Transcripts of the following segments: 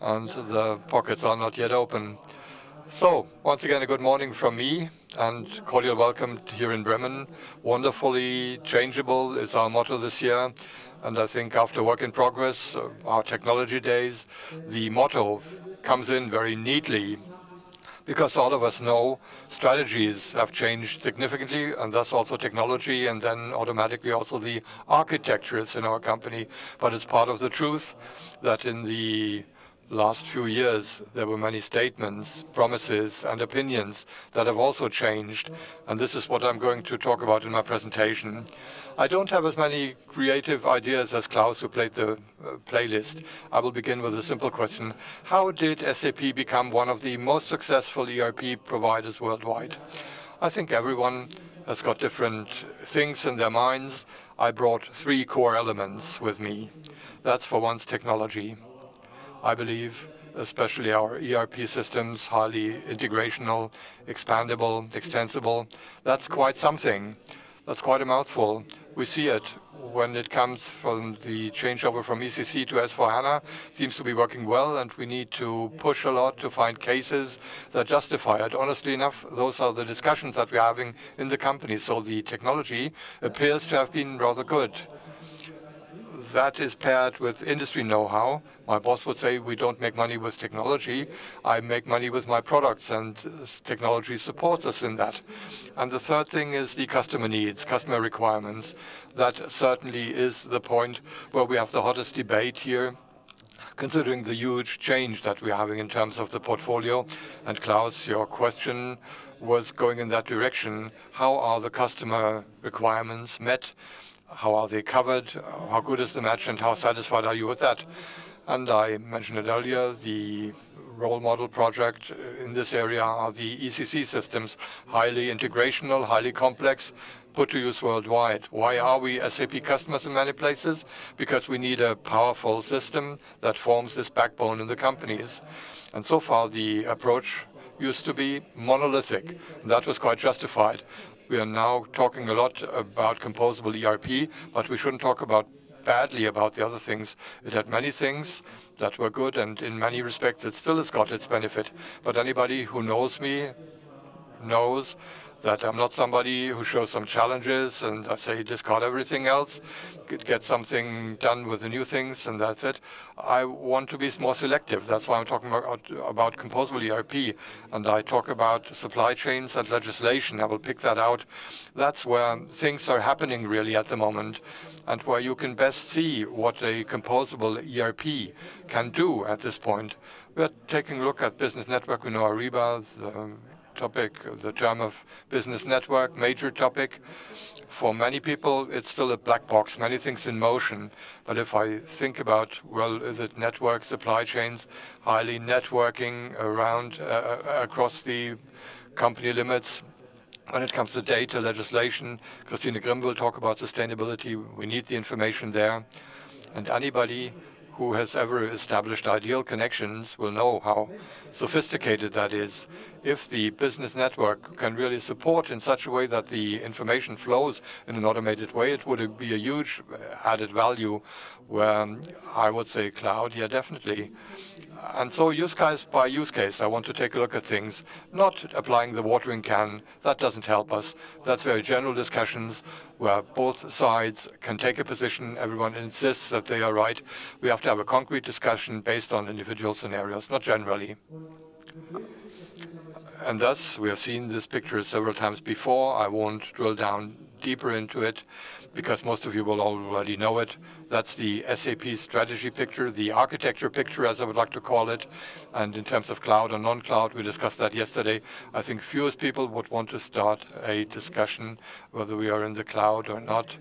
and the pockets are not yet open. So, once again, a good morning from me, and cordial welcome here in Bremen. Wonderfully changeable is our motto this year, and I think after Work in Progress, our technology days, the motto comes in very neatly, because all of us know strategies have changed significantly, and thus also technology, and then automatically also the architectures in our company. But it's part of the truth that in the last few years, there were many statements, promises, and opinions that have also changed. And this is what I'm going to talk about in my presentation. I don't have as many creative ideas as Klaus, who played the playlist. I will begin with a simple question. How did SAP become one of the most successful ERP providers worldwide? I think everyone has got different things in their minds. I brought three core elements with me. That's for once technology. I believe, especially our ERP systems, highly integrational, expandable, extensible. That's quite something. That's quite a mouthful. We see it when it comes from the changeover from ECC to S/4HANA. Seems to be working well, and we need to push a lot to find cases that justify it. Honestly enough, those are the discussions that we're having in the company. So the technology appears to have been rather good. That is paired with industry know-how. My boss would say, we don't make money with technology. I make money with my products, and technology supports us in that. And the third thing is the customer needs, customer requirements. That certainly is the point where we have the hottest debate here, considering the huge change that we're having in terms of the portfolio. And Klaus, your question was going in that direction. How are the customer requirements met? How are they covered? How good is the match, and how satisfied are you with that? And I mentioned it earlier, the role model project in this area are the ECC systems, highly integrational, highly complex, put to use worldwide. Why are we SAP customers in many places? Because we need a powerful system that forms this backbone in the companies. And so far, the approach used to be monolithic. That was quite justified. We are now talking a lot about composable ERP, but we shouldn't talk badly about the other things. It had many things that were good, and in many respects it still has got its benefit. But anybody who knows me knows that I'm not somebody who shows some challenges and I say discard everything else, get something done with the new things, and that's it. I want to be more selective. That's why I'm talking about composable ERP, and I talk about supply chains and legislation. I will pick that out. That's where things are happening really at the moment, and where you can best see what a composable ERP can do at this point. We're taking a look at business network. We know Ariba, the term of business network, major topic. For many people, it's still a black box, many things in motion. But if I think about, well, is it network, supply chains, highly networking around, across the company limits? When it comes to data legislation, Christine Grimm will talk about sustainability. We need the information there. And anybody who has ever established ideal connections will know how sophisticated that is. If the business network can really support in such a way that the information flows in an automated way, it would be a huge added value, where I would say cloud, yeah, definitely. And so use case by use case, I want to take a look at things, not applying the watering can. That doesn't help us. That's very general discussions where both sides can take a position. Everyone insists that they are right. We have to have a concrete discussion based on individual scenarios, not generally. And thus, we have seen this picture several times before. I won't drill down deeper into it, because most of you will already know it. That's the SAP strategy picture, the architecture picture, as I would like to call it. And in terms of cloud or non-cloud, we discussed that yesterday. I think fewest people would want to start a discussion whether we are in the cloud or not,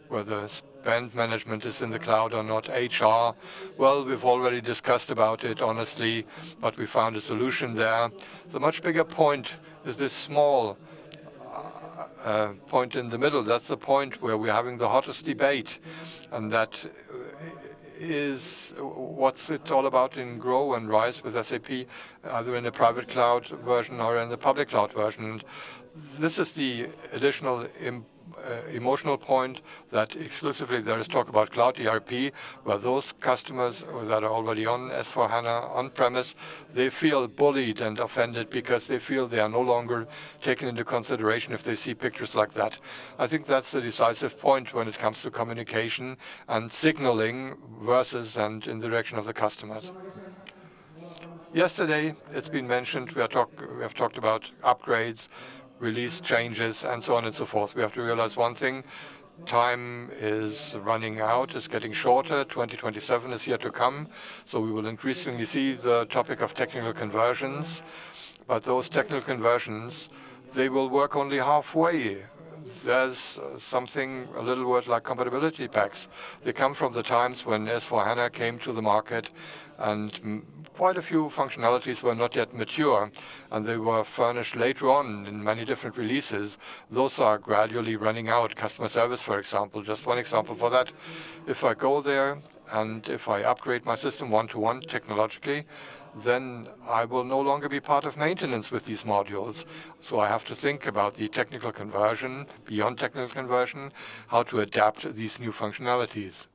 whether spend management is in the cloud or not, HR. Well, we've already discussed about it, honestly, but we found a solution there. The much bigger point is this small point in the middle. That's the point where we're having the hottest debate, and that is what's it all about in Grow and Rise with SAP, either in the private cloud version or in the public cloud version. This is the additional emotional point that exclusively there is talk about cloud ERP, where those customers that are already on S/4HANA on-premise, they feel bullied and offended because they feel they are no longer taken into consideration if they see pictures like that. I think that's the decisive point when it comes to communication and signaling versus and in the direction of the customers. Yesterday, it's been mentioned, we have talked about upgrades, release changes, and so on and so forth. We have to realize one thing. Time is running out, is getting shorter. 2027 is here to come. So we will increasingly see the topic of technical conversions. But those technical conversions, they will work only halfway. There's a little word like compatibility packs. They come from the times when S/4HANA came to the market, and quite a few functionalities were not yet mature, and they were furnished later on in many different releases. Those are gradually running out. Customer service, for example, just one example for that. If I go there and if I upgrade my system one-to-one technologically, then I will no longer be part of maintenance with these modules. So I have to think about the technical conversion, beyond technical conversion, how to adapt these new functionalities.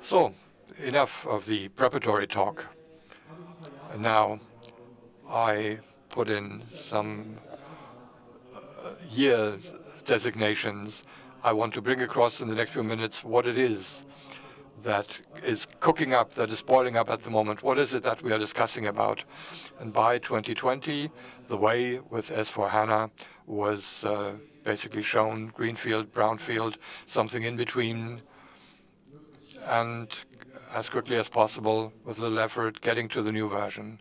So, enough of the preparatory talk. Now, I put in some year designations. I want to bring across in the next few minutes what it is that is cooking up, that is boiling up at the moment. What is it that we are discussing about? And by 2020, the way with S/4HANA was basically shown, greenfield, brownfield, something in between, and as quickly as possible, with little effort, getting to the new version.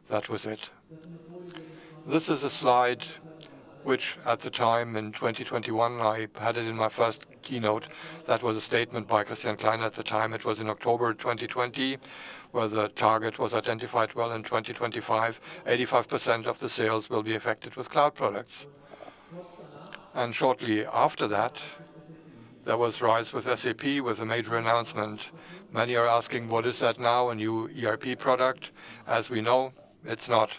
That was it. This is a slide which at the time in 2021, I had it in my first keynote. That was a statement by Christian Klein at the time. It was in October 2020, where the target was identified well in 2025. 85% of the sales will be affected with cloud products. And shortly after that, there was RISE with SAP with a major announcement. Many are asking, what is that now, a new ERP product? As we know, it's not.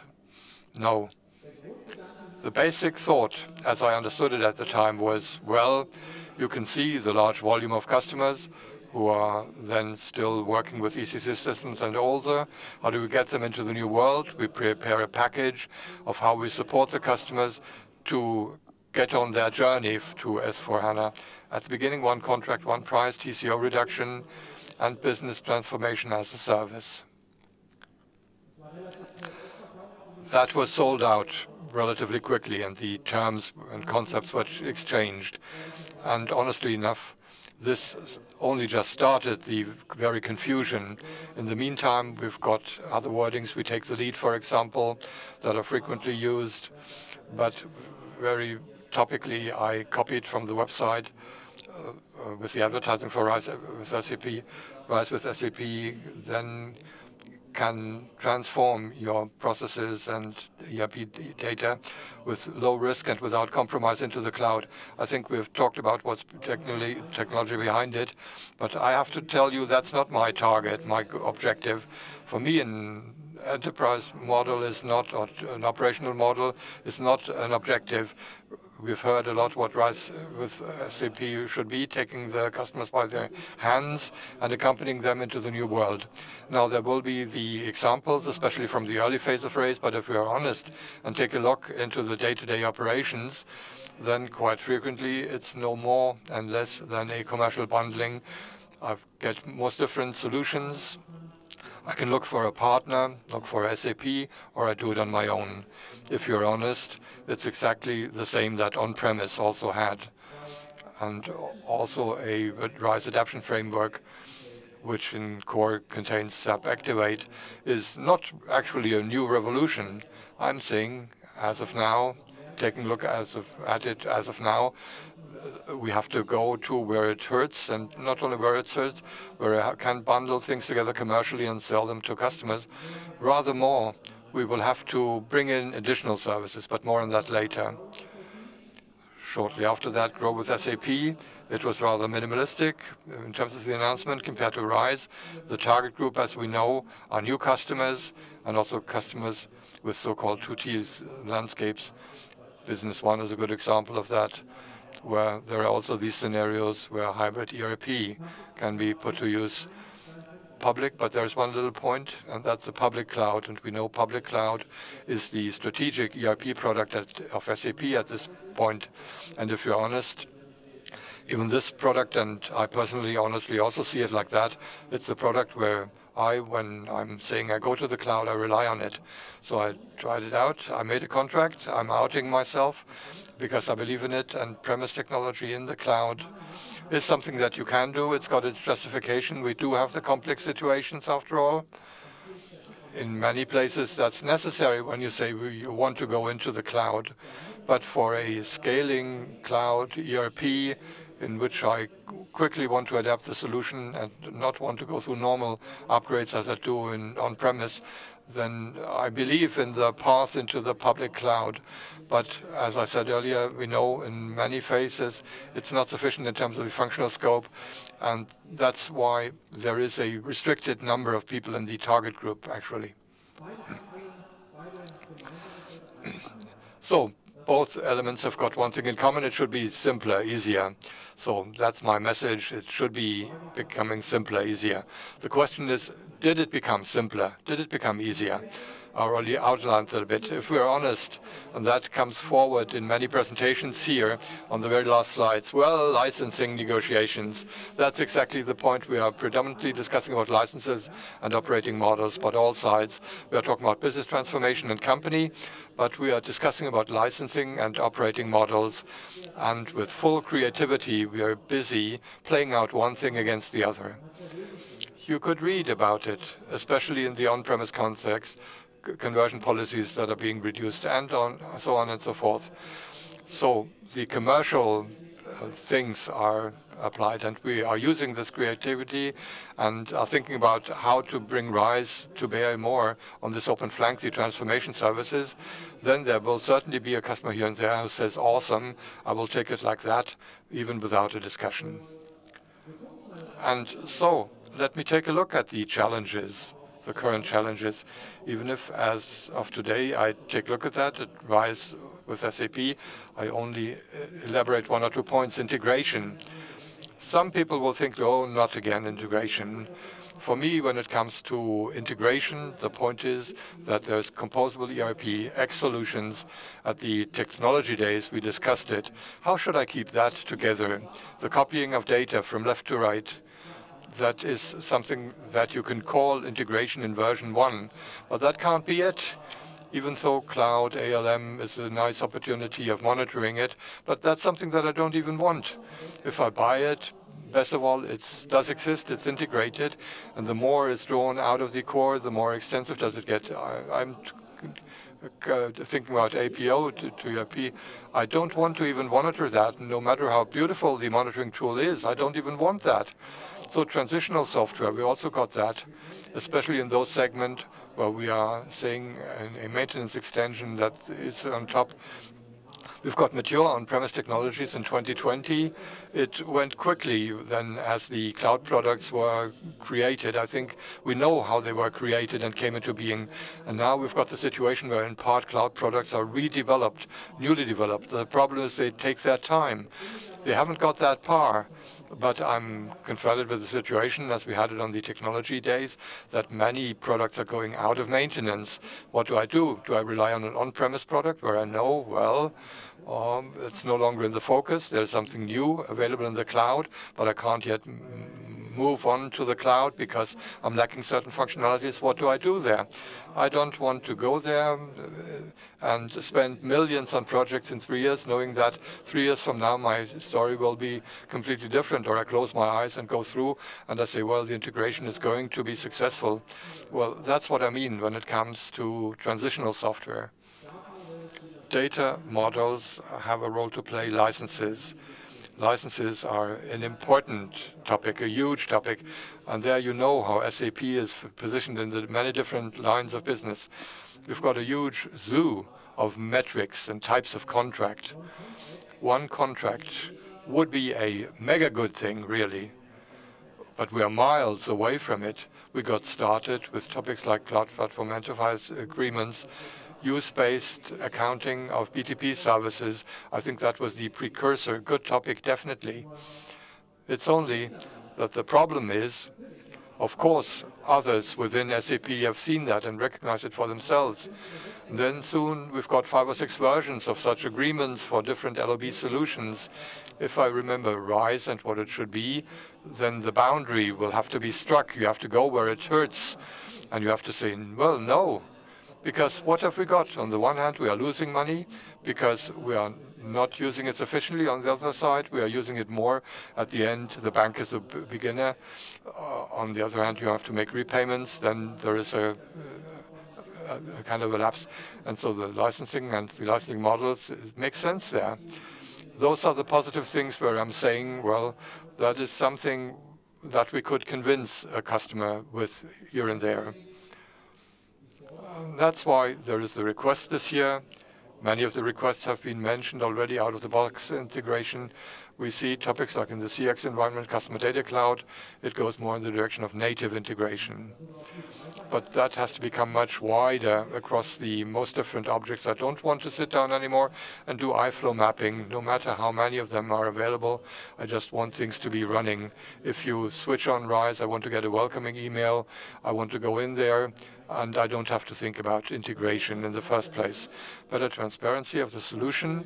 No. The basic thought, as I understood it at the time, was, well, you can see the large volume of customers who are then still working with ECC systems and older. How do we get them into the new world? We prepare a package of how we support the customers to get on their journey to S/4HANA. At the beginning, one contract, one price, TCO reduction, and business transformation as a service. That was sold out relatively quickly, and the terms and concepts were exchanged. And honestly enough, this only just started the very confusion. In the meantime, we've got other wordings. We take the lead, for example, that are frequently used, but very topically, I copied from the website with the advertising for RISE with SAP. RISE with SAP then can transform your processes and ERP data with low risk and without compromise into the cloud. I think we've talked about what's technology behind it, but I have to tell you that's not my target, my objective. For me, an enterprise model is not, or an operational model is not an objective. We've heard a lot what RISE with SAP should be, taking the customers by their hands and accompanying them into the new world. Now, there will be the examples, especially from the early phase of RISE, but if we are honest and take a look into the day-to-day operations, then quite frequently it's no more and less than a commercial bundling. I get most different solutions. I can look for a partner, look for SAP, or I do it on my own. If you're honest, it's exactly the same that on-premise also had. And also a RISE adaptation framework, which in core contains SAP Activate, is not actually a new revolution. I'm saying, as of now, taking a look at it as of now, we have to go to where it hurts, and not only where it hurts, where I can bundle things together commercially and sell them to customers. Rather more, we will have to bring in additional services, but more on that later. Shortly after that, Grow with SAP. It was rather minimalistic in terms of the announcement compared to RISE. The target group, as we know, are new customers and also customers with so-called 2T landscapes. Business One is a good example of that, where there are also these scenarios where hybrid ERP can be put to use. Public, but there's one little point, and that's the public cloud. And we know public cloud is the strategic ERP product of SAP at this point. And if you're honest, even this product, and I personally honestly also see it like that, it's the product where when I'm saying I go to the cloud, I rely on it. So I tried it out, I made a contract, I'm outing myself because I believe in it, and premise technology in the cloud is something that you can do. It's got its justification. We do have the complex situations after all. In many places that's necessary when you say you want to go into the cloud. But for a scaling cloud ERP in which I quickly want to adapt the solution and not want to go through normal upgrades as I do on-premise, then I believe in the path into the public cloud. But as I said earlier, we know in many phases it's not sufficient in terms of the functional scope, and that's why there is a restricted number of people in the target group, actually. So both elements have got one thing in common. It should be simpler, easier. So that's my message. It should be becoming simpler, easier. The question is, did it become simpler? Did it become easier? I already outlined that a bit. If we're honest, and that comes forward in many presentations here on the very last slides, well, licensing negotiations, that's exactly the point. We are predominantly discussing about licenses and operating models, but all sides. We are talking about business transformation and company, but we are discussing about licensing and operating models. And with full creativity, we are busy playing out one thing against the other. You could read about it, especially in the on-premise context, conversion policies that are being reduced, and so on and so forth. So the commercial things are applied, and we are using this creativity and are thinking about how to bring RISE to bear more on this open flank, the transformation services. Then there will certainly be a customer here and there who says, awesome, I will take it like that, even without a discussion. And so let me take a look at the challenges, the current challenges, even if as of today I take a look at that, at RISE with SAP, I only elaborate 1 or 2 points. Integration. Some people will think, oh, not again integration. For me, when it comes to integration, the point is that there's composable ERP, X solutions. At the technology days, we discussed it. How should I keep that together? The copying of data from left to right, that is something that you can call integration in version 1. But that can't be it. Even though cloud ALM is a nice opportunity of monitoring it, but that's something that I don't even want. If I buy it, best of all, it does exist, it's integrated, and the more is drawn out of the core, the more extensive does it get. I'm thinking about APO to ERP. I don't want to even monitor that, no matter how beautiful the monitoring tool is. I don't even want that. So transitional software, we also got that, especially in those segments where we are saying a maintenance extension that is on top. We've got mature on-premise technologies in 2020. It went quickly then as the cloud products were created. I think we know how they were created and came into being. And now we've got the situation where in part cloud products are redeveloped, newly developed. The problem is they take their time. They haven't got that par. But I'm confronted with the situation, as we had it on the technology days, that many products are going out of maintenance. What do? Do I rely on an on-premise product where I know, well, it's no longer in the focus. There's something new available in the cloud, but I can't yet move on to the cloud because I'm lacking certain functionalities. What do I do there? I don't want to go there and spend millions on projects in 3 years, knowing that 3 years from now my story will be completely different, or I close my eyes and go through and I say, well, the integration is going to be successful. Well, that's what I mean when it comes to transitional software. Data models have a role to play. Licenses. Licenses are an important topic, a huge topic, and there you know how SAP is positioned in the many different lines of business. We've got a huge zoo of metrics and types of contract. One contract would be a mega good thing, really, but we are miles away from it. We got started with topics like Cloud Platform Enterprise Agreements use-based accounting of BTP services. I think that was the precursor. Good topic, definitely. It's only that the problem is, of course, others within SAP have seen that and recognized it for themselves. And then soon we've got 5 or 6 versions of such agreements for different LOB solutions. If I remember RISE and what it should be, then the boundary will have to be struck. You have to go where it hurts. And you have to say, well, no. Because what have we got? On the one hand, we are losing money because we are not using it sufficiently. On the other side, we are using it more. At the end, the bank is a beginner. On the other hand, you have to make repayments. Then there is a kind of a lapse. And so the licensing and the licensing models, it makes sense there. Those are the positive things where I'm saying, well, that is something that we could convince a customer with here and there. That's why there is the request this year. Many of the requests have been mentioned already. Out-of-the-box integration. We see topics like in the CX environment, customer data cloud. It goes more in the direction of native integration. But that has to become much wider across the most different objects. I don't want to sit down anymore and do iFlow mapping, no matter how many of them are available. I just want things to be running. If you switch on RISE, I want to get a welcoming email. I want to go in there, and I don't have to think about integration in the first place. Better transparency of the solution.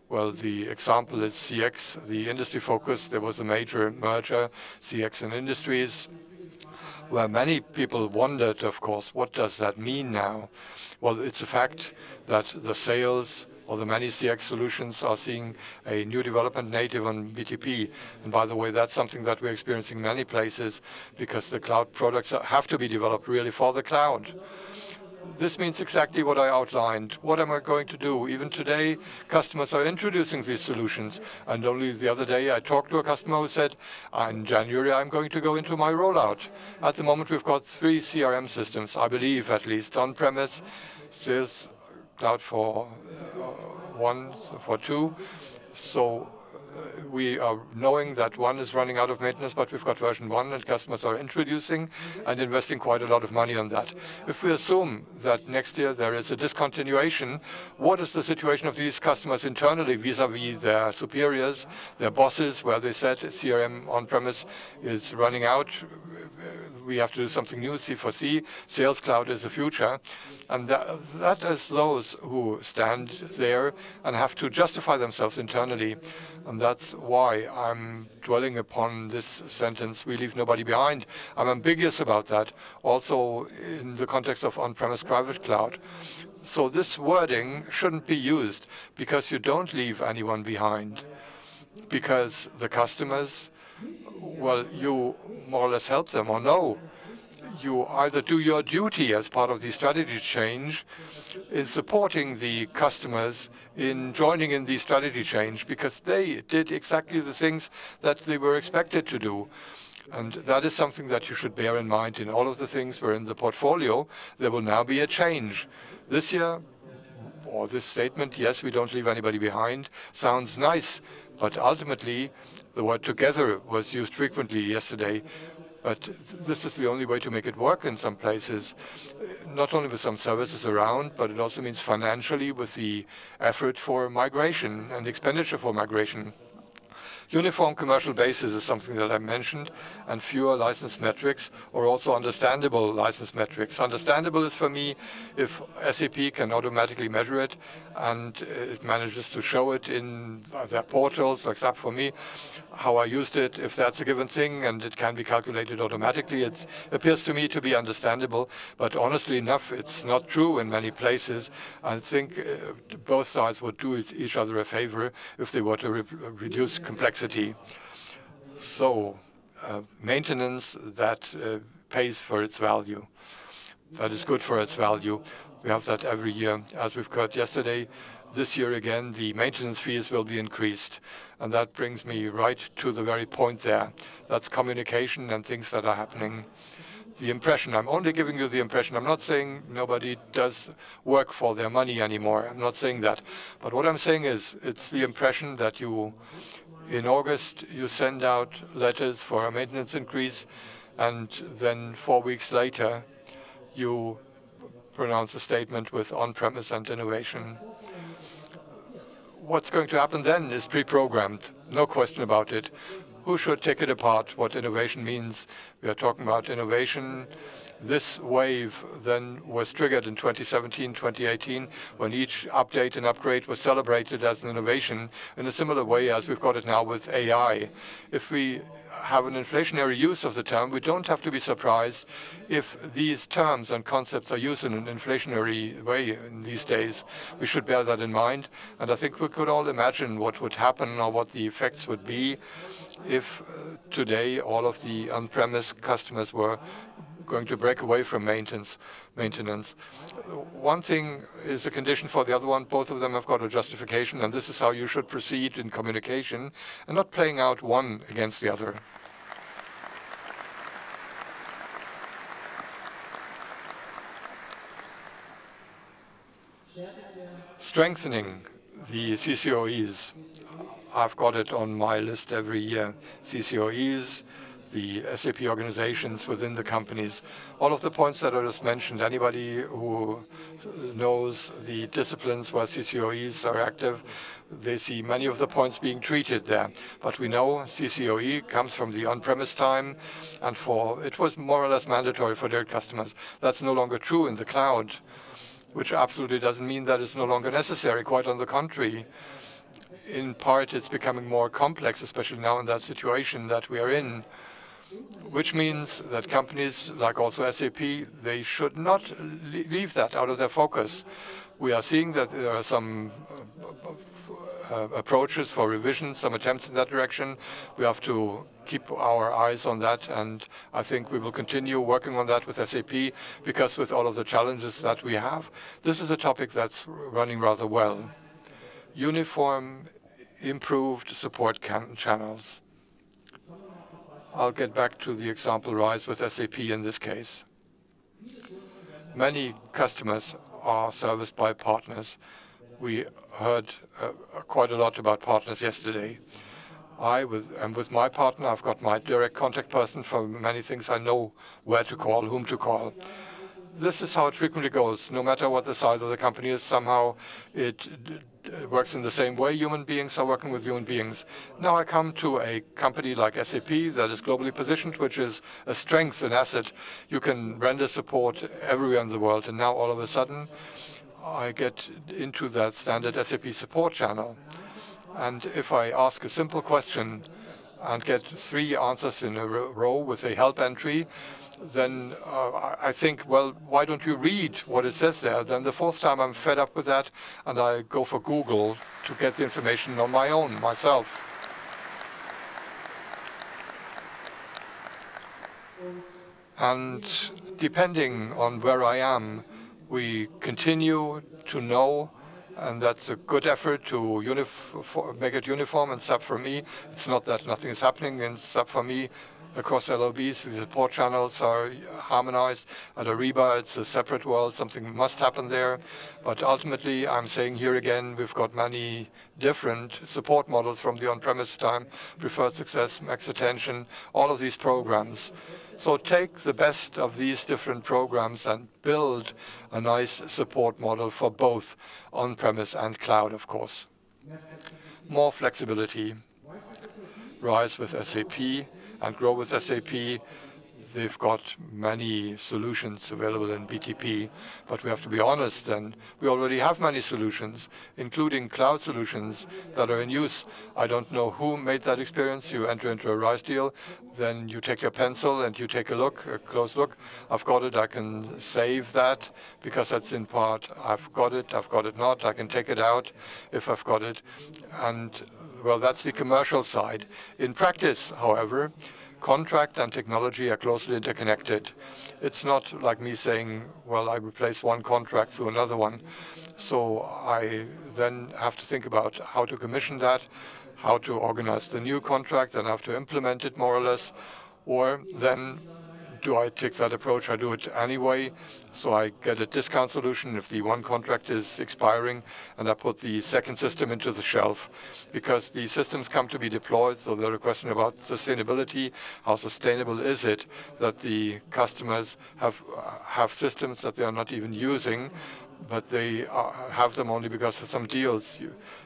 Well, the example is CX, the industry focus. There was a major merger, CX and industries, where many people wondered, of course, what does that mean now? Well, it's a fact that the sales or the many CX solutions are seeing a new development native on BTP. And by the way, that's something that we're experiencing in many places because the cloud products have to be developed really for the cloud. This means exactly what I outlined. What am I going to do? Even today, customers are introducing these solutions. And only the other day, I talked to a customer who said, in January, I'm going to go into my rollout. At the moment, we've got 3 CRM systems, I believe, at least, on-premise, Sales Cloud for 1, for 2. So we are knowing that 1 is running out of maintenance, but we've got version 1, and customers are introducing and investing quite a lot of money on that. If we assume that next year there is a discontinuation, what is the situation of these customers internally vis-a-vis their superiors, their bosses, where they said CRM on-premise is running out, we have to do something new, C4C, Sales Cloud is the future. And that is those who stand there and have to justify themselves internally. And that's why I'm dwelling upon this sentence, we leave nobody behind. I'm ambiguous about that, also in the context of on-premise private cloud. So this wording shouldn't be used because you don't leave anyone behind. Because the customers, well, you more or less help them, or no. You either do your duty as part of the strategy change in supporting the customers in joining in the strategy change because they did exactly the things that they were expected to do. And that is something that you should bear in mind in all of the things where in the portfolio there will now be a change. This year, or this statement, yes, we don't leave anybody behind, sounds nice, but ultimately the word together was used frequently yesterday. But this is the only way to make it work in some places, not only with some services around, but it also means financially with the effort for migration and expenditure for migration. Uniform commercial basis is something that I mentioned, and fewer license metrics, or also understandable license metrics. Understandable is for me if SAP can automatically measure it and it manages to show it in their portals, like SAP for me, how I used it, if that's a given thing and it can be calculated automatically. It appears to me to be understandable, but honestly enough, it's not true in many places. I think both sides would do each other a favor if they were to reduce complexity. So maintenance that pays for its value, that is good for its value. We have that every year. As we've heard yesterday, this year again, the maintenance fees will be increased. And that brings me right to the very point there. That's communication and things that are happening. The impression, I'm only giving you the impression. I'm not saying nobody does work for their money anymore. I'm not saying that. But what I'm saying is it's the impression that you, in August, you send out letters for a maintenance increase, and then 4 weeks later, you pronounce a statement with on-premise and innovation. What's going to happen then is pre-programmed, no question about it. Who should take it apart, what innovation means? We are talking about innovation. This wave then was triggered in 2017, 2018, when each update and upgrade was celebrated as an innovation in a similar way as we've got it now with AI. If we have an inflationary use of the term, we don't have to be surprised if these terms and concepts are used in an inflationary way in these days. We should bear that in mind. And I think we could all imagine what would happen or what the effects would be if today all of the on-premise customers were going to break away from maintenance. One thing is a condition for the other one. Both of them have got a justification, and this is how you should proceed in communication and not playing out one against the other. Strengthening the CCOEs. I've got it on my list every year. CCOEs, the SAP organizations within the companies. All of the points that I just mentioned, anybody who knows the disciplines where CCOEs are active, they see many of the points being treated there. But we know CCOE comes from the on-premise time, and it was more or less mandatory for their customers. That's no longer true in the cloud, which absolutely doesn't mean that it's no longer necessary. Quite on the contrary. In part, it's becoming more complex, especially now in that situation that we are in, which means that companies like also SAP, they should not leave that out of their focus. We are seeing that there are some approaches for revision, some attempts in that direction. We have to keep our eyes on that, and I think we will continue working on that with SAP, because with all of the challenges that we have, this is a topic that's running rather well. Uniform, improved support channels. I'll get back to the example RISE with SAP in this case. Many customers are serviced by partners. We heard quite a lot about partners yesterday. With my partner, I've got my direct contact person for many things. I know where to call, whom to call. This is how it frequently goes. No matter what the size of the company is, somehow it works in the same way. Human beings are working with human beings. Now I come to a company like SAP that is globally positioned, which is a strength, an asset. You can render support everywhere in the world. And now all of a sudden, I get into that standard SAP support channel. And if I ask a simple question and get 3 answers in a row with a help entry, then I think, well, why don't you read what it says there? Then the 4th time I'm fed up with that, and I go for Google to get the information on my own, myself. And depending on where I am, we continue to know, and that's a good effort to make it uniform in SAP for me. It's not that nothing is happening in SAP for me. Across LOBs, the support channels are harmonized. At Ariba, it's a separate world. Something must happen there. But ultimately, I'm saying here again, we've got many different support models from the on-premise time, preferred success, max attention, all of these programs. So take the best of these different programs and build a nice support model for both on-premise and cloud, of course. More flexibility. RISE with SAP and grow with SAP. They've got many solutions available in BTP, but we have to be honest, and we already have many solutions, including cloud solutions that are in use. I don't know who made that experience. You enter into a RISE deal, then you take your pencil and you take a look, a close look. I've got it. I can save that because that's in part. I've got it not. I can take it out if I've got it. And, well, that's the commercial side. In practice, however, contract and technology are closely interconnected. It's not like me saying, well, I replace one contract through another one. So I then have to think about how to commission that, how to organize the new contract, and have to implement it more or less, or then do I take that approach? I do it anyway. So I get a discount solution if the one contract is expiring, and I put the second system into the shelf because the systems come to be deployed. So there's a question about sustainability. How sustainable is it that the customers have systems that they are not even using, but they have them only because of some deals?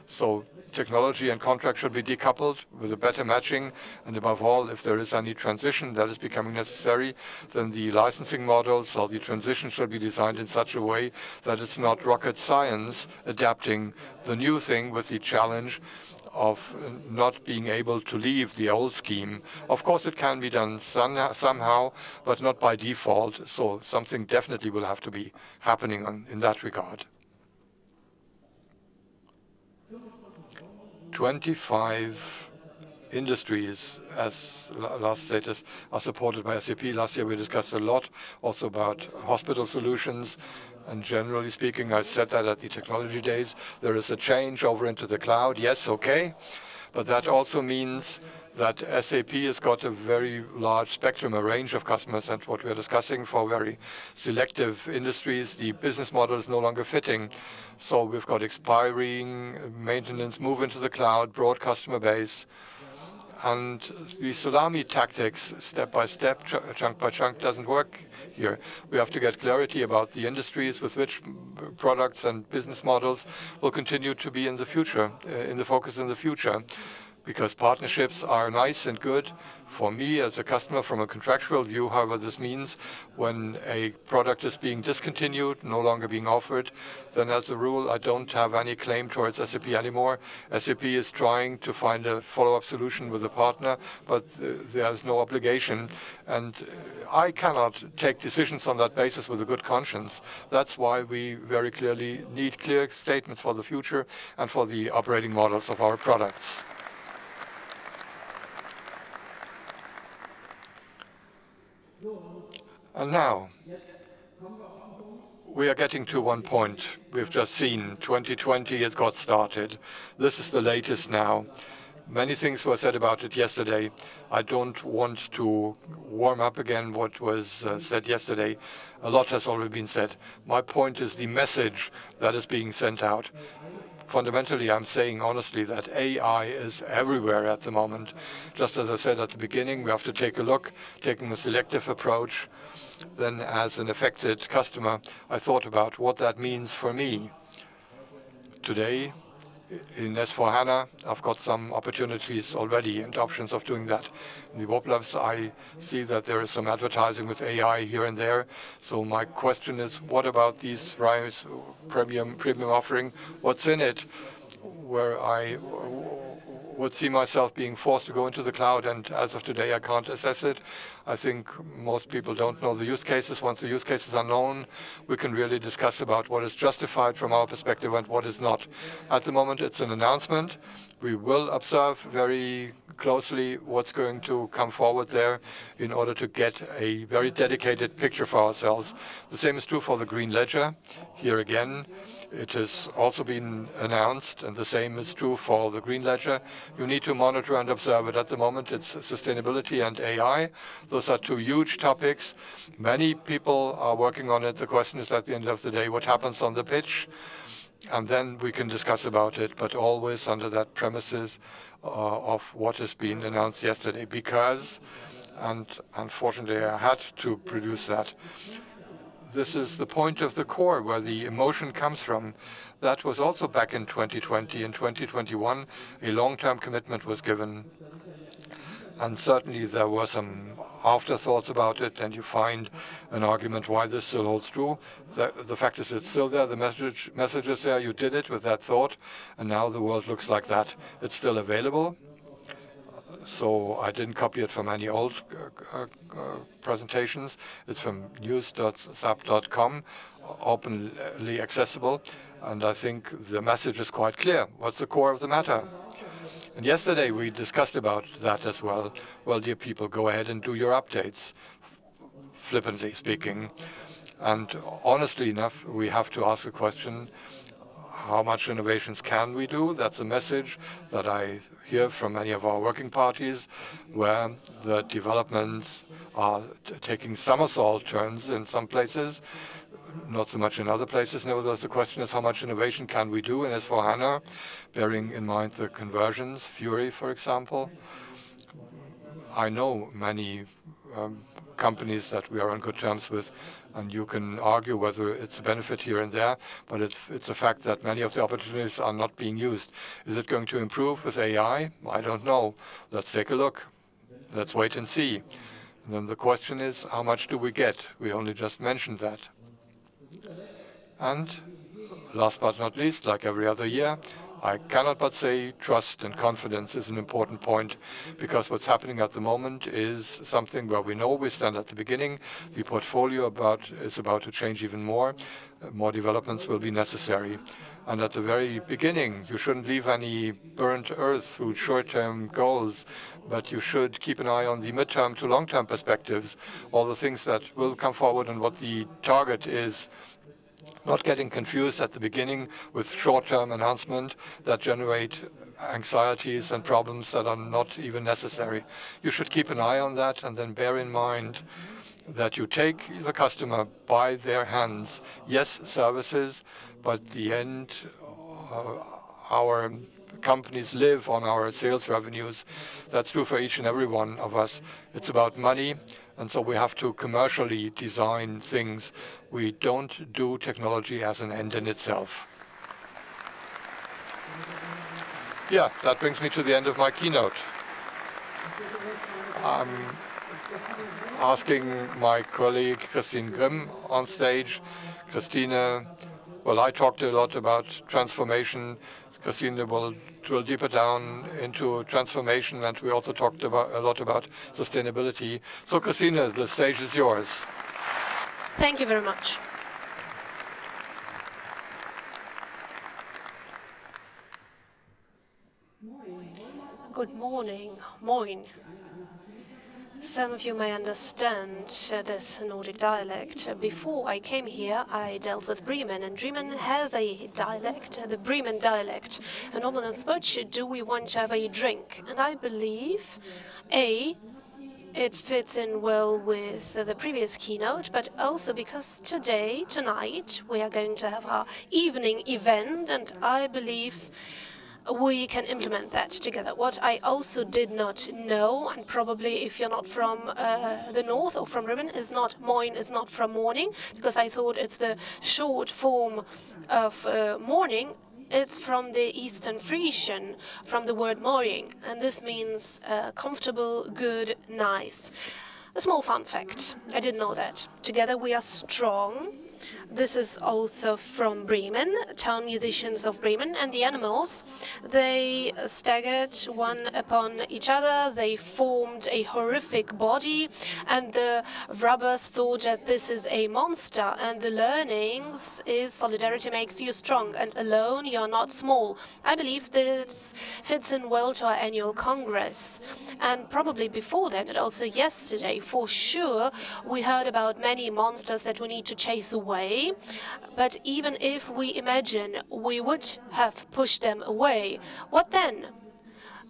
So technology and contract should be decoupled with a better matching, and above all, if there is any transition that is becoming necessary, then the licensing models or the transition should be designed in such a way that it's not rocket science adapting the new thing with the challenge of not being able to leave the old scheme. Of course, it can be done somehow, but not by default. So something definitely will have to be happening in that regard. 25 industries, as last status, are supported by SAP. Last year we discussed a lot also about hospital solutions. And generally speaking, I said that at the technology days, there is a change over into the cloud. Yes, okay. But that also means that SAP has got a very large spectrum, a range of customers, and what we're discussing for very selective industries, the business model is no longer fitting. So we've got expiring maintenance, move into the cloud, broad customer base. And the salami tactics, step by step, chunk by chunk, doesn't work here. We have to get clarity about the industries with which products and business models will continue to be in the future, in the focus in the future. Because partnerships are nice and good for me as a customer from a contractual view. However, this means when a product is being discontinued, no longer being offered, then as a rule, I don't have any claim towards SAP anymore. SAP is trying to find a follow-up solution with a partner, but there's no obligation. And I cannot take decisions on that basis with a good conscience. That's why we very clearly need clear statements for the future and for the operating models of our products. And now, we are getting to one point. We've just seen 2020, it got started. This is the latest now. Many things were said about it yesterday. I don't want to warm up again what was said yesterday. A lot has already been said. My point is the message that is being sent out. Fundamentally, I'm saying honestly that AI is everywhere at the moment. Just as I said at the beginning, we have to take a look, taking a selective approach. Then as an affected customer, I thought about what that means for me. Today, in S/4HANA, I've got some opportunities already and options of doing that. In the Web Labs, I see that there is some advertising with AI here and there. So my question is, what about these RISE premium offering? What's in it? Where I would see myself being forced to go into the cloud, and as of today, I can't assess it. I think most people don't know the use cases. Once the use cases are known, we can really discuss about what is justified from our perspective and what is not. At the moment, it's an announcement. We will observe very closely what's going to come forward there in order to get a very dedicated picture for ourselves. The same is true for the Green Ledger. Here again, it has also been announced, and the same is true for the Green Ledger. You need to monitor and observe it. At the moment, it's sustainability and AI. Those are two huge topics. Many people are working on it. The question is, at the end of the day, what happens on the pitch? And then we can discuss about it, but always under that premises of what has been announced yesterday. Because, and unfortunately, I had to produce that. This is the point of the core where the emotion comes from. That was also back in 2020. In 2021, a long-term commitment was given. And certainly there were some afterthoughts about it, and you find an argument why this still holds true. The fact is it's still there, the message is there, you did it with that thought, and now the world looks like that. It's still available. So I didn't copy it from any old presentations. It's from news.sap.com, openly accessible. And I think the message is quite clear. What's the core of the matter? And yesterday we discussed about that as well. Well, dear people, go ahead and do your updates, flippantly speaking. And honestly enough, we have to ask the question, how much innovations can we do? That's a message that I hear from many of our working parties, where the developments are taking somersault turns in some places, not so much in other places. Nevertheless, the question is how much innovation can we do in S/4HANA, bearing in mind the conversions, Fury, for example. I know many companies that we are on good terms with, and you can argue whether it's a benefit here and there, but it's a fact that many of the opportunities are not being used. Is it going to improve with AI? I don't know. Let's take a look. Let's wait and see. And then the question is, how much do we get? We only just mentioned that. And last but not least, like every other year, I cannot but say trust and confidence is an important point, because what's happening at the moment is something where we know we stand at the beginning. The portfolio is about to change even more. More developments will be necessary. And at the very beginning, you shouldn't leave any burnt earth through short-term goals, but you should keep an eye on the midterm to long-term perspectives, all the things that will come forward and what the target is. Not getting confused at the beginning with short-term announcements that generate anxieties and problems that are not even necessary. You should keep an eye on that and then bear in mind that you take the customer by their hands. Yes, services, but at the end, our companies live on our sales revenues. That's true for each and every one of us. It's about money, and so we have to commercially design things. We don't do technology as an end in itself. Yeah, that brings me to the end of my keynote. I'm asking my colleague Christine Grimm on stage. Christine, well, I talked a lot about transformation. Christine will drill deeper down into transformation, and we also talked a lot about sustainability. So, Christine, the stage is yours. Thank you very much. Good morning. Moin. Some of you may understand this Nordic dialect. Before I came here, I dealt with Bremen, and Bremen has a dialect, the Bremen dialect. And almost much do we want to have a drink? And I believe, it fits in well with the previous keynote, but also because tonight, we are going to have our evening event, and I believe we can implement that together. What I also did not know, and probably if you're not from the north or from Bremen, is not moin, is not from morning, because I thought it's the short form of morning. It's from the Eastern Frisian, from the word morning, and this means comfortable, good, nice. A small fun fact, I didn't know that. Together we are strong. This is also from Bremen, town musicians of Bremen, and the animals, they staggered one upon each other, they formed a horrific body, and the robbers thought that this is a monster, and the learnings is solidarity makes you strong, and alone you're not small. I believe this fits in well to our annual Congress, and probably before that, and also yesterday, for sure, we heard about many monsters that we need to chase away. But even if we imagine we would have pushed them away, what then?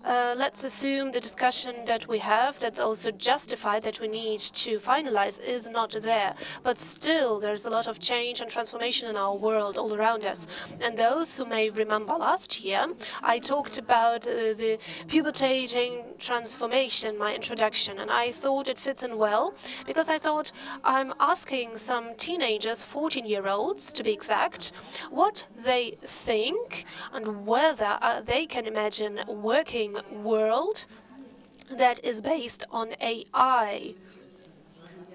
Let's assume the discussion that we have, that's also justified, that we need to finalize, is not there. But still, there's a lot of change and transformation in our world all around us. And those who may remember last year, I talked about the pubertating transformation, my introduction, and I thought it fits in well, because I thought I'm asking some teenagers, 14-year-olds to be exact, what they think and whether they can imagine working world that is based on AI.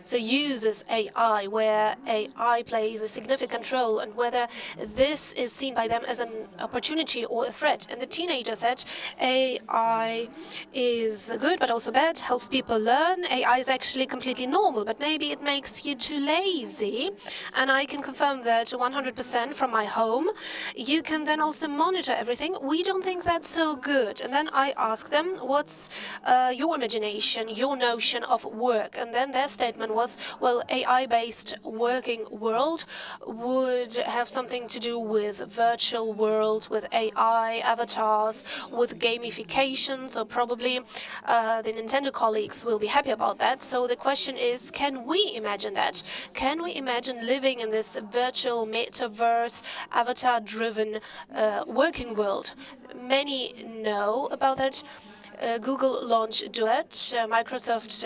So uses AI, where AI plays a significant role, and whether this is seen by them as an opportunity or a threat. And the teenager said AI is good but also bad, helps people learn. AI is actually completely normal, but maybe it makes you too lazy. And I can confirm that 100% from my home. You can then also monitor everything. We don't think that's so good. And then I ask them, what's your imagination, your notion of work? And then their statement question was, well, AI-based working world would have something to do with virtual worlds, with AI avatars, with gamification. So probably the Nintendo colleagues will be happy about that. So the question is, can we imagine that? Can we imagine living in this virtual metaverse, avatar-driven working world? Many know about that. Google launched Duet. Microsoft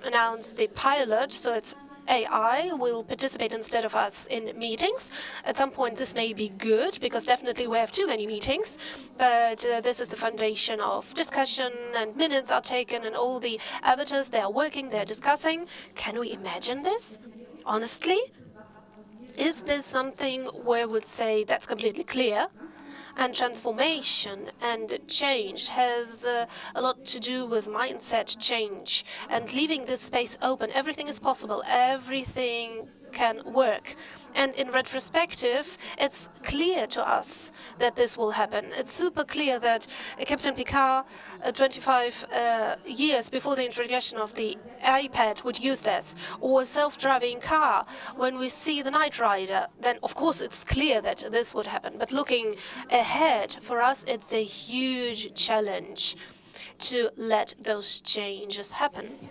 announced the pilot, so it's AI will participate instead of us in meetings. At some point, this may be good, because definitely we have too many meetings, but this is the foundation of discussion, and minutes are taken, and all the avatars, they are working, they're discussing. Can we imagine this? Honestly? Is this something where we would say that's completely clear? And transformation and change has a lot to do with mindset change and leaving this space open. Everything is possible. Everything can work. And in retrospective, it's clear to us that this will happen. It's super clear that Captain Picard, 25 years before the introduction of the iPad, would use this, or a self-driving car. When we see the Knight Rider, then of course it's clear that this would happen. But looking ahead, for us, it's a huge challenge to let those changes happen.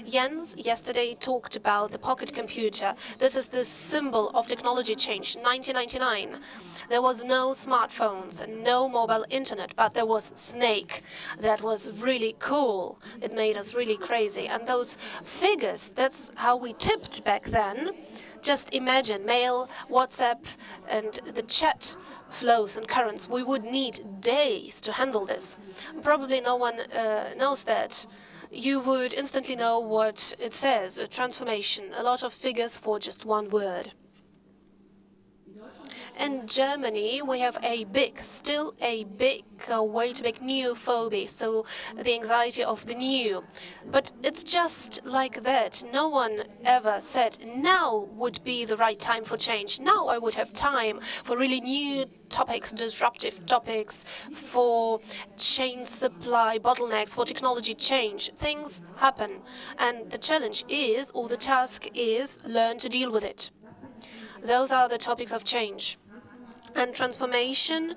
Jens yesterday talked about the pocket computer. This is the symbol of technology change. 1999, there was no smartphones and no mobile internet, but there was Snake. That was really cool. It made us really crazy. And those figures, that's how we tipped back then. Just imagine mail, WhatsApp, and the chat flows and currents. We would need days to handle this. Probably no one knows that. You would instantly know what it says, a transformation, a lot of figures for just one word. In Germany, we have still a big way to make new phobia, so the anxiety of the new. But it's just like that. No one ever said, now would be the right time for change. Now I would have time for really new topics, disruptive topics, for chain supply bottlenecks, for technology change. Things happen. And the challenge is, or the task is, learn to deal with it. Those are the topics of change. And transformation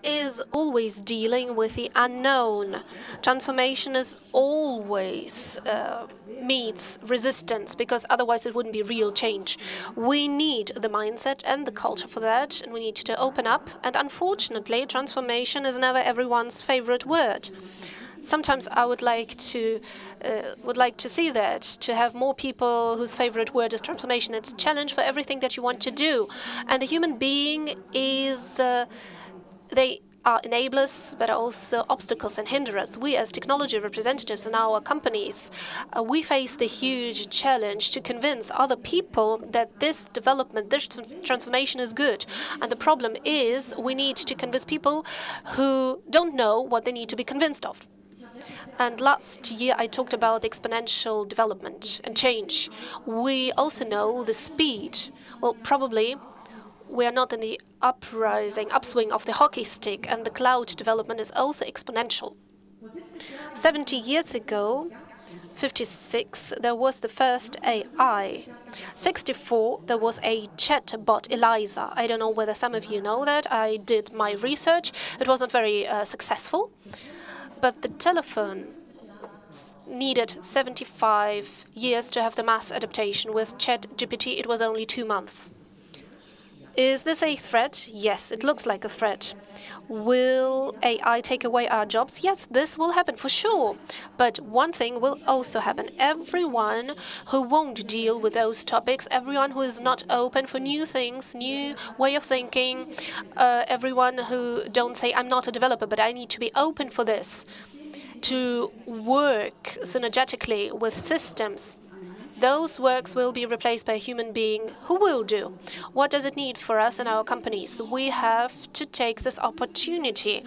is always dealing with the unknown. Transformation is always meets resistance, because otherwise it wouldn't be real change. We need the mindset and the culture for that, and we need to open up. And unfortunately, transformation is never everyone's favorite word. Sometimes I would like to see that, to have more people whose favorite word is transformation. It's a challenge for everything that you want to do. And the human being is, they are enablers, but also obstacles and hinderers. We as technology representatives in our companies, we face the huge challenge to convince other people that this development, this transformation is good. And the problem is we need to convince people who don't know what they need to be convinced of. And last year, I talked about exponential development and change. We also know the speed. Well, probably we are not in the upswing of the hockey stick, and the cloud development is also exponential. 70 years ago, 56, there was the first AI. 64, there was a chatbot, Eliza. I don't know whether some of you know that. I did my research. It wasn't very successful. But the telephone needed 75 years to have the mass adaptation. With ChatGPT, it was only 2 months. Is this a threat? Yes, it looks like a threat. Will AI take away our jobs? Yes, this will happen for sure. But one thing will also happen. Everyone who won't deal with those topics, everyone who is not open for new things, new way of thinking, everyone who don't say, I'm not a developer, but I need to be open for this, to work synergetically with systems, those works will be replaced by a human being who will do. What does it need for us in our companies? We have to take this opportunity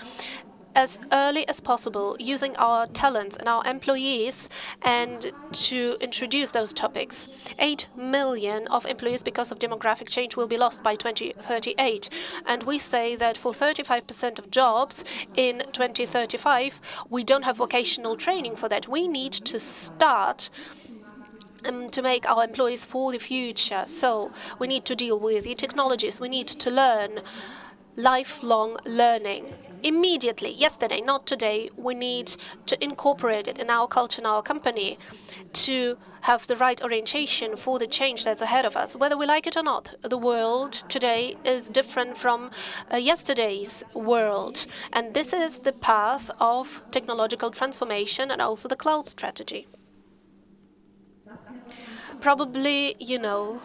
as early as possible, using our talents and our employees, and to introduce those topics. 8 million of employees, because of demographic change, will be lost by 2038. And we say that for 35% of jobs in 2035, we don't have vocational training for that. We need to start to make our employees for the future. So we need to deal with the technologies. We need to learn lifelong learning. Immediately, yesterday, not today, we need to incorporate it in our culture, in our company, to have the right orientation for the change that's ahead of us, whether we like it or not. The world today is different from yesterday's world, and this is the path of technological transformation and also the cloud strategy. Probably, you know,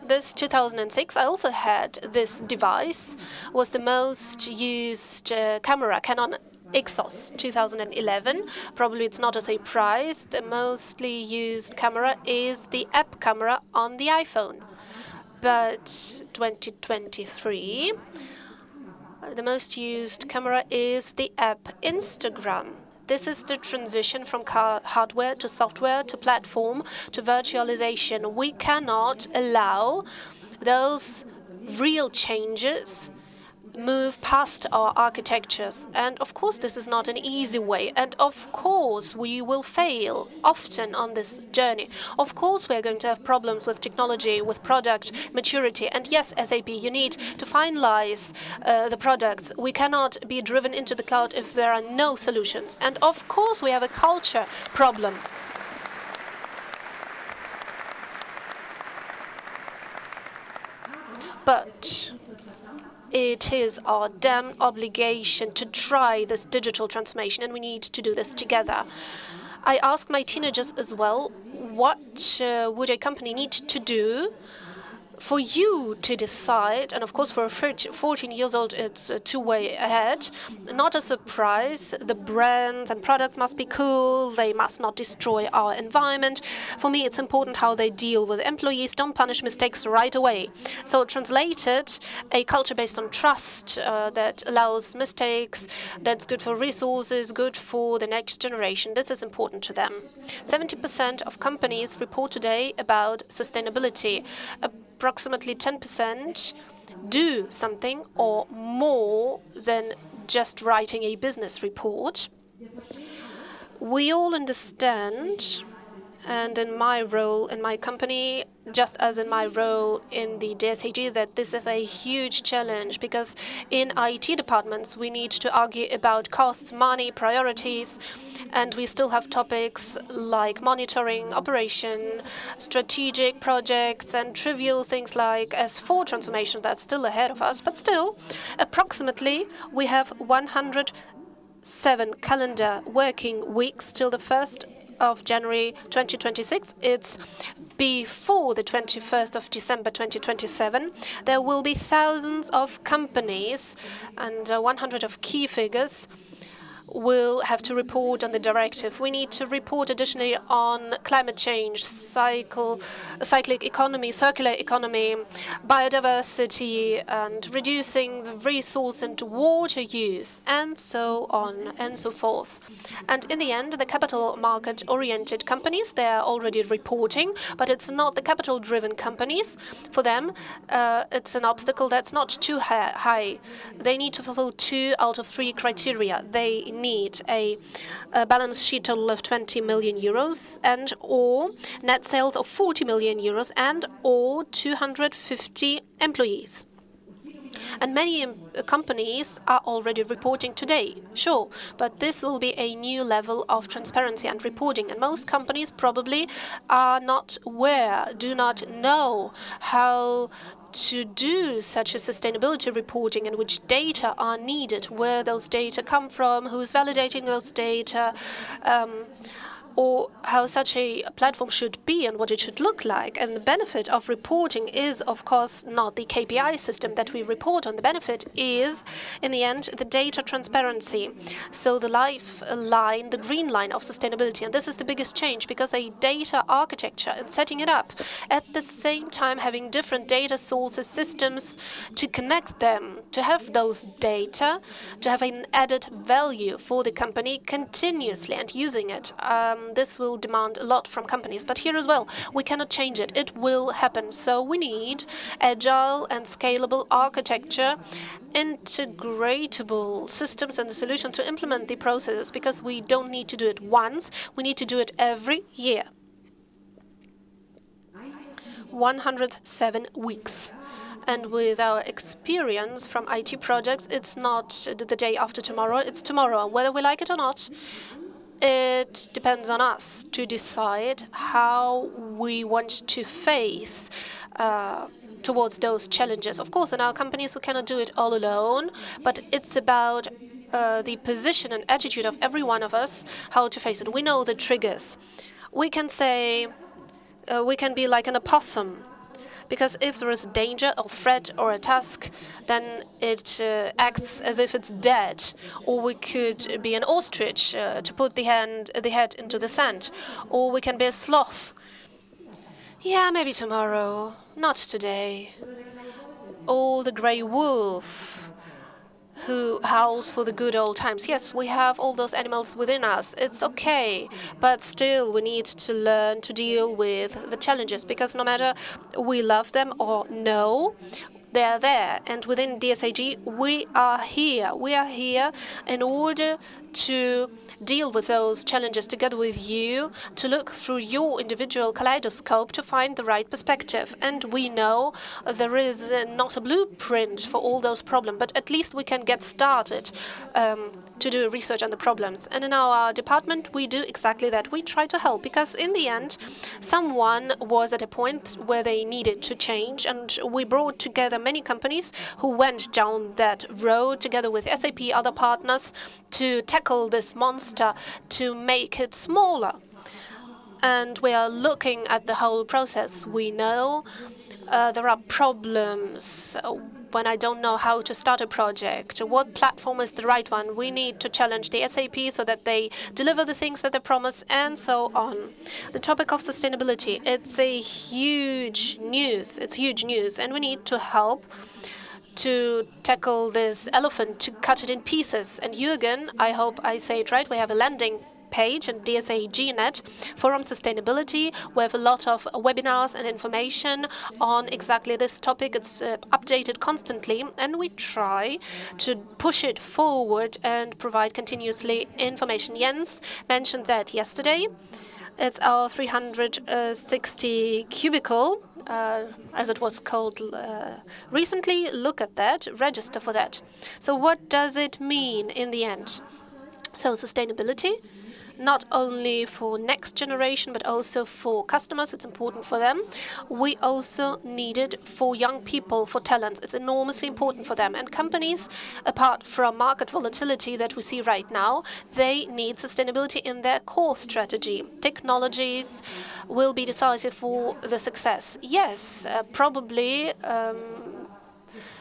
this 2006, I also had this device, was the most used camera, Canon Exos 2011. Probably it's not a surprise. The mostly used camera is the app camera on the iPhone. But 2023, the most used camera is the app Instagram. This is the transition from hardware to software to platform to virtualization. We cannot allow those real changes move past our architectures. And of course, this is not an easy way. And of course, we will fail often on this journey. Of course, we are going to have problems with technology, with product maturity. And yes, SAP, you need to finalize the products. We cannot be driven into the cloud if there are no solutions. And of course, we have a culture problem. But it is our damn obligation to try this digital transformation, and we need to do this together. I asked my teenagers as well, what would a company need to do for you to decide, and of course for a 14 years old it's a two-way ahead, not a surprise, the brands and products must be cool, they must not destroy our environment. For me it's important how they deal with employees, don't punish mistakes right away. So translated, a culture based on trust that allows mistakes, that's good for resources, good for the next generation. This is important to them. 70% of companies report today about sustainability. Approximately 10% do something or more than just writing a business report. We all understand, and in my role in my company, just as in my role in the DSAG, that this is a huge challenge, because in IT departments we need to argue about costs, money, priorities, and we still have topics like monitoring, operation, strategic projects, and trivial things like S4 transformation that's still ahead of us. But still, approximately, we have 107 calendar working weeks till the 1st of January 2026. It's before the 21st of December 2027. There will be thousands of companies and 100 of key figures will have to report on the directive. We need to report additionally on climate change, cyclic economy, circular economy, biodiversity, and reducing the resource and water use, and so on and so forth. And in the end, the capital market-oriented companies, they are already reporting, but it's not the capital-driven companies. For them, it's an obstacle that's not too high. They need to fulfill 2 out of 3 criteria. They need a balance sheet total of 20 million euros and or net sales of 40 million euros and or 250 employees. And many companies are already reporting today, sure, but this will be a new level of transparency and reporting. And most companies probably are not aware, do not know how to do such a sustainability reporting and which data are needed, where those data come from, who's validating those data, or how such a platform should be and what it should look like. And the benefit of reporting is, of course, not the KPI system that we report on. The benefit is, in the end, the data transparency. So the lifeline, the green line of sustainability. And this is the biggest change, because a data architecture and setting it up, at the same time having different data sources, systems to connect them, to have those data, to have an added value for the company continuously and using it. This will demand a lot from companies. But here as well, we cannot change it. It will happen. So we need agile and scalable architecture, integratable systems and solutions to implement the processes, because we don't need to do it once. We need to do it every year. 107 weeks. And with our experience from IT projects, it's not the day after tomorrow, it's tomorrow. Whether we like it or not, it depends on us to decide how we want to face towards those challenges. Of course, in our companies, we cannot do it all alone, but it's about the position and attitude of every one of us, how to face it. We know the triggers. We can say, we can be like an opossum, because if there is danger or threat or a task, then it acts as if it's dead. Or we could be an ostrich to put the head into the sand. Or we can be a sloth. Yeah, maybe tomorrow, not today. Or the grey wolf, who howls for the good old times. Yes, we have all those animals within us. It's okay, but still we need to learn to deal with the challenges, because no matter we love them or no, they are there. And within DSAG, we are here. We are here in order to deal with those challenges together with you, to look through your individual kaleidoscope to find the right perspective. And we know there is not a blueprint for all those problems, but at least we can get started to do research on the problems. And in our department, we do exactly that. We try to help, because in the end, someone was at a point where they needed to change, and we brought together many companies who went down that road together with SAP, other partners, to tackle this monster, to make it smaller. And we are looking at the whole process. We know there are problems when I don't know how to start a project. What platform is the right one? We need to challenge the SAP so that they deliver the things that they promise, and so on. The topic of sustainability, it's a huge news. It's huge news, and we need to help to tackle this elephant, to cut it in pieces. And Jürgen, I hope I say it right, we have a landing page and DSAG-Net Forum Sustainability. We have a lot of webinars and information on exactly this topic. It's updated constantly, and we try to push it forward and provide continuously information. Jens mentioned that yesterday. It's our 360 cubicle, as it was called recently. Look at that, register for that. So what does it mean in the end? So sustainability, not only for next generation, but also for customers. It's important for them. We also need it for young people, for talents. It's enormously important for them. And companies, apart from market volatility that we see right now, they need sustainability in their core strategy. Technologies will be decisive for the success. Yes, probably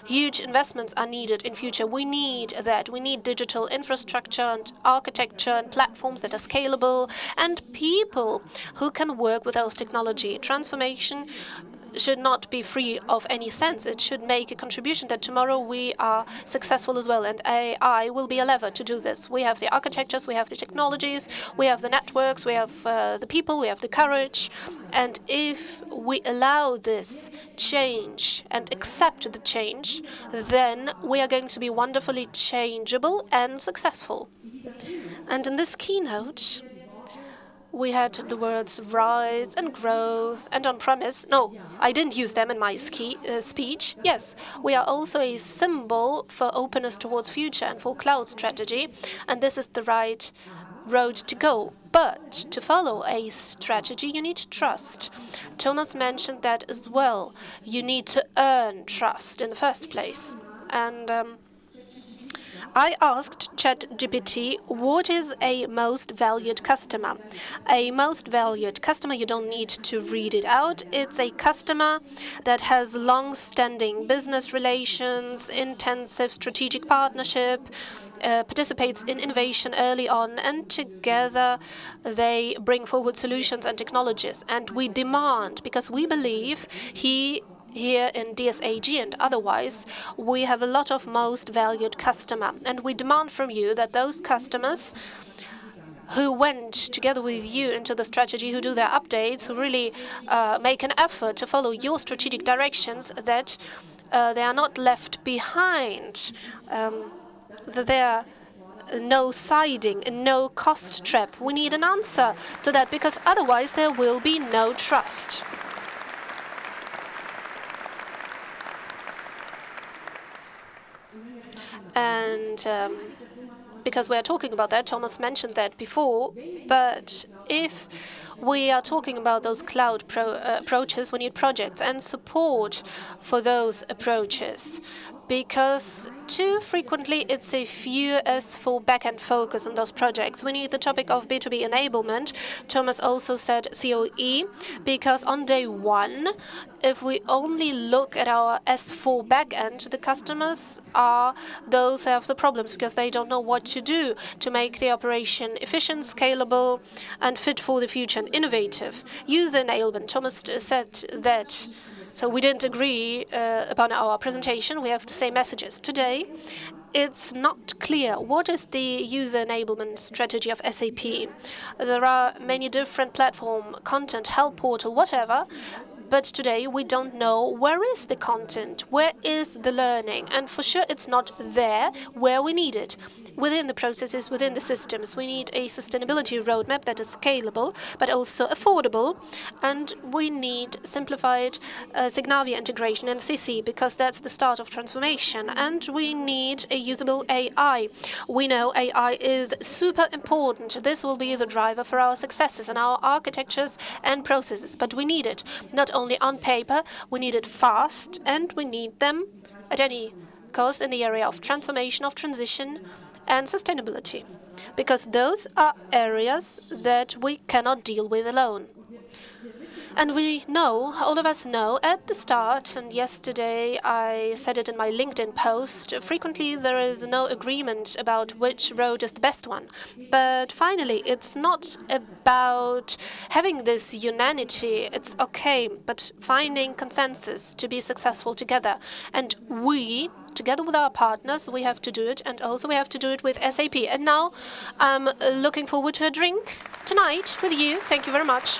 huge investments are needed in future. We need that. We need digital infrastructure and architecture and platforms that are scalable, and people who can work with those technology. Transformation should not be free of any sense. It should make a contribution that tomorrow we are successful as well. And AI will be a lever to do this. We have the architectures, we have the technologies, we have the networks, we have the people, we have the courage. And if we allow this change and accept the change, then we are going to be wonderfully changeable and successful. And in this keynote, we had the words rise and growth and on-premise. No, I didn't use them in my speech. Yes, we are also a symbol for openness towards future and for cloud strategy, and this is the right road to go. But to follow a strategy, you need trust. Thomas mentioned that as well. You need to earn trust in the first place. And I asked ChatGPT, what is a most valued customer? A most valued customer, you don't need to read it out. It's a customer that has long-standing business relations, intensive strategic partnership, participates in innovation early on, and together they bring forward solutions and technologies. And we demand, because we believe here in DSAG and otherwise, we have a lot of most valued customer. And we demand from you that those customers who went together with you into the strategy, who do their updates, who really make an effort to follow your strategic directions, that they are not left behind, that they are no siding, no cost trap. We need an answer to that, because otherwise there will be no trust. And because we are talking about that, Thomas mentioned that before, but if we are talking about those cloud approaches, we need projects and support for those approaches, because too frequently it's a few S4 backend focus on those projects. We need the topic of B2B enablement. Thomas also said COE, because on day one, if we only look at our S4 backend, the customers are those who have the problems because they don't know what to do to make the operation efficient, scalable, and fit for the future and innovative. User enablement. Thomas said that. So we didn't agree upon our presentation. We have the same messages. Today, it's not clear what is the user enablement strategy of SAP. There are many different platform, content, help portal, whatever. But today we don't know where is the content, where is the learning, and for sure it's not there where we need it. Within the processes, within the systems, we need a sustainability roadmap that is scalable but also affordable, and we need simplified Signavia integration in CC, because that's the start of transformation, and we need a usable AI. We know AI is super important. This will be the driver for our successes and our architectures and processes, but we need it not only on paper, we need it fast, and we need them at any cost in the area of transformation, of transition, and sustainability, because those are areas that we cannot deal with alone. And we know, all of us know, at the start, and yesterday I said it in my LinkedIn post, frequently there is no agreement about which road is the best one. But finally, it's not about having this unanimity, it's okay, but finding consensus to be successful together. And we, together with our partners, we have to do it, and also we have to do it with SAP. And now I'm looking forward to a drink tonight with you. Thank you very much.